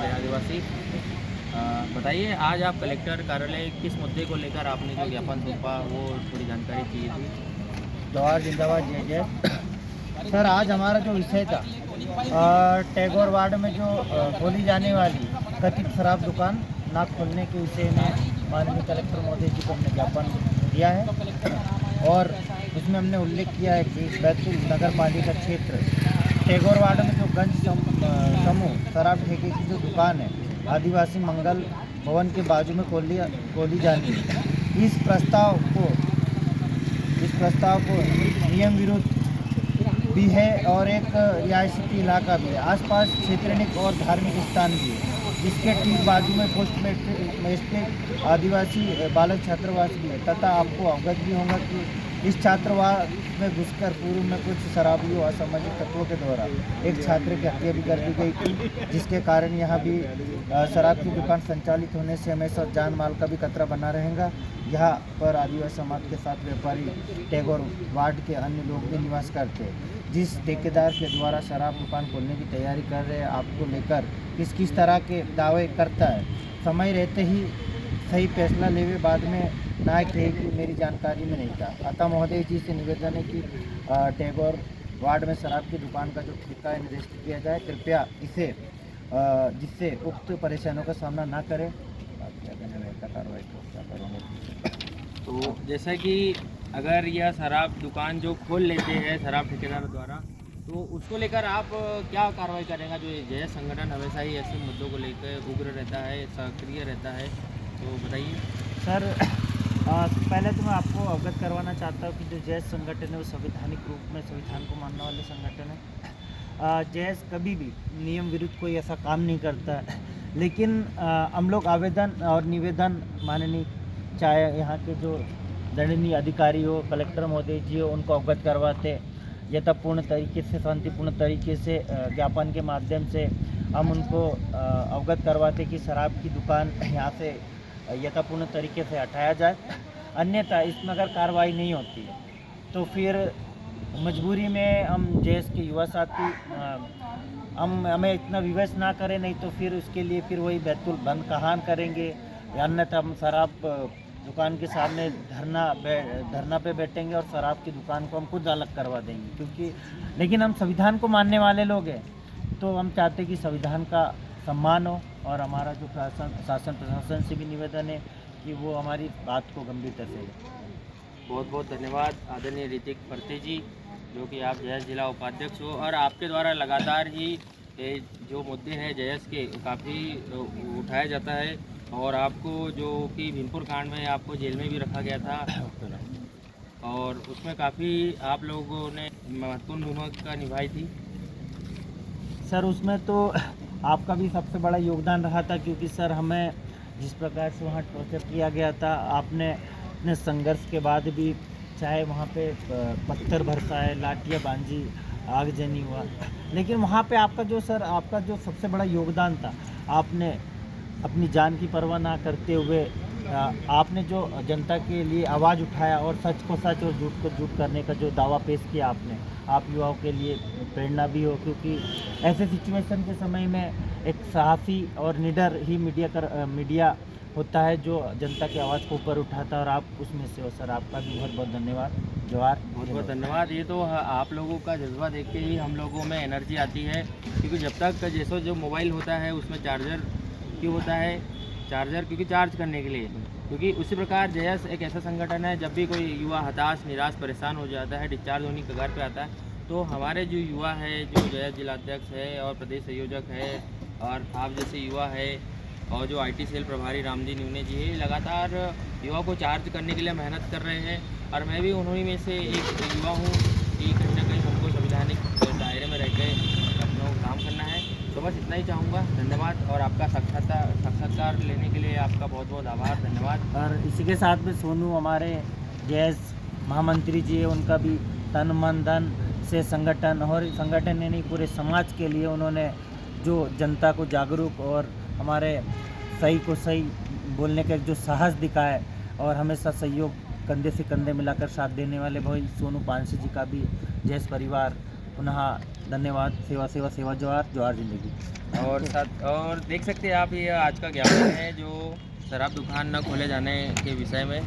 जय आदिवासी। बताइए, आज आप कलेक्टर कार्यालय किस मुद्दे को लेकर आपने जो ज्ञापन सौंपा, वो थोड़ी जानकारी चाहिए थी। जवाहर जिंदाबाद जय जय। सर, आज हमारा जो विषय था, टैगोर वार्ड में जो खोली जाने वाली कथित शराब दुकान ना खोलने के विषय में माननीय कलेक्टर महोदय जी को हमने ज्ञापन दिया है। और उसमें हमने उल्लेख किया है कि बैतूल नगर पालिका क्षेत्र टैगोर वार्ड में जो गंज समूह शराब ठेके की जो दुकान है, आदिवासी मंगल भवन के बाजू में खोली जानी है। इस प्रस्ताव को नियम विरुद्ध भी है और एक रिहायशी इलाका भी है। आसपास शैक्षणिक और धार्मिक स्थान भी है, जिसके ठीक बाजू में पोस्ट मैट्रिक आदिवासी बालक छात्रावास भी है। तथा आपको अवगत भी होगा कि इस छात्रावास में घुसकर पूर्व में कुछ शराबियों असामाजिक तत्वों के द्वारा एक छात्र की हत्या भी कर दी गई थी, जिसके कारण यहाँ भी शराब की दुकान संचालित होने से हमेशा जान माल का भी खतरा बना रहेगा। यहाँ पर आदिवासी समाज के साथ व्यापारी टैगोर वार्ड के अन्य लोग भी निवास करते हैं। जिस ठेकेदार के द्वारा शराब दुकान खोलने की तैयारी कर रहे हैं, आपको लेकर किस किस तरह के दावे करता है, समय रहते ही सही फैसला लेवे, बाद में नायक रहे कि मेरी जानकारी में नहीं था। अतः महोदय जी से निवेदन है कि टैगोर वार्ड में शराब की दुकान का जो ठेका है निरस्त किया जाए, कृपया इसे जिससे उक्त परेशानियों का सामना ना करें। कार्रवाई क्या करोगे? तो जैसा कि अगर यह शराब दुकान जो खोल लेते हैं शराब ठेकेदार द्वारा, तो उसको लेकर आप क्या कार्रवाई करेंगे? जो जय संगठन हमेशा ही ऐसे मुद्दों को लेकर उग्र रहता है, सक्रिय रहता है, तो बताइए। सर, पहले तो मैं आपको अवगत करवाना चाहता हूँ कि जो जैस संगठन है वो संवैधानिक रूप में संविधान को मानने वाले संगठन है। जैस कभी भी नियम विरुद्ध कोई ऐसा काम नहीं करता है, लेकिन हम लोग आवेदन और निवेदन माननीय चाहे यहाँ के जो दंडनीय अधिकारी हो, कलेक्टर महोदय जी हो, उनको अवगत करवाते यथापूर्ण तरीके से, शांतिपूर्ण तरीके से ज्ञापन के माध्यम से हम उनको अवगत करवाते कि शराब की दुकान यहाँ से यथापूर्ण तरीके से हटाया जाए। अन्यथा इसमें अगर कार्रवाई नहीं होती है तो फिर मजबूरी में हम जैस के युवा साथी हमें इतना विवश ना करें, नहीं तो फिर उसके लिए फिर वही बैतूल बंद कहान करेंगे, अन्यथा हम शराब दुकान के सामने धरना पे बैठेंगे और शराब की दुकान को हम खुद अलग करवा देंगे। क्योंकि लेकिन हम संविधान को मानने वाले लोग हैं, तो हम चाहते कि संविधान का सम्मान हो। और हमारा जो शासन प्रशासन से भी निवेदन है कि वो हमारी बात को गंभीरता से लें। बहुत बहुत धन्यवाद आदरणीय ऋतिक फरते जी, जो कि आप जयस जिला उपाध्यक्ष हो, और आपके द्वारा लगातार ही जो मुद्दे हैं जयस के काफ़ी उठाया जाता है। और आपको जो कि भीमपुर कांड में आपको जेल में भी रखा गया था, और उसमें काफ़ी आप लोगों ने महत्वपूर्ण भूमिका निभाई थी। सर, उसमें तो आपका भी सबसे बड़ा योगदान रहा था, क्योंकि सर हमें जिस प्रकार से वहाँ टॉर्चर किया गया था, आपने अपने संघर्ष के बाद भी चाहे वहाँ पे पत्थर बरसाए, लाठियाँ बांधी, आगजनी हुआ, लेकिन वहाँ पे आपका जो सबसे बड़ा योगदान था, आपने अपनी जान की परवाह ना करते हुए आपने जो जनता के लिए आवाज़ उठाया और सच को सच और झूठ को झूठ करने का जो दावा पेश किया आपने, आप युवाओं के लिए प्रेरणा भी हो। क्योंकि ऐसे सिचुएशन के समय में एक साहसी और निडर ही मीडिया होता है जो जनता की आवाज़ को ऊपर उठाता है, और आप उसमें से हो। सर, आपका भी बहुत बहुत धन्यवाद। जोहार। बहुत बहुत धन्यवाद। ये तो आप लोगों का जज्बा देख के ही हम लोगों में एनर्जी आती है, क्योंकि जब तक जैसे जो मोबाइल होता है उसमें चार्जर क्यों होता है, क्योंकि चार्ज करने के लिए, क्योंकि उसी प्रकार जयस एक ऐसा संगठन है, जब भी कोई युवा हताश, निराश, परेशान हो जाता है, डिस्चार्ज होने की कगार पे आता है, तो हमारे जो युवा है, जो जयस जिलाध्यक्ष है और प्रदेश संयोजक है, और आप जैसे युवा है, और जो IT सेल प्रभारी रामजी न्यूने जी है, लगातार युवा को चार्ज करने के लिए मेहनत कर रहे हैं। और मैं भी उन्हीं में से एक युवा हूँ कि कहीं ना कहीं हमको संवैधानिक दायरे में रह के अपना काम करना है। तो बस इतना ही चाहूँगा। धन्यवाद, और आपका साक्षात्कार लेने के लिए आपका बहुत बहुत आभार, धन्यवाद। और इसी के साथ में सोनू हमारे जैस महामंत्री जी है, उनका भी तन मन धन से संगठन यानी पूरे समाज के लिए उन्होंने जो जनता को जागरूक और हमारे सही को सही बोलने का जो साहस दिखाया है, और हमेशा सहयोग कंधे से कंधे मिलाकर साथ देने वाले भाई सोनू पानसी जी का भी जैस परिवार पुनः धन्यवाद। सेवा सेवा सेवा जोहार, जोहार जिंदगी। और देख सकते हैं आप, ये आज का ज्ञापन है जो शराब दुकान न खोले जाने के विषय में।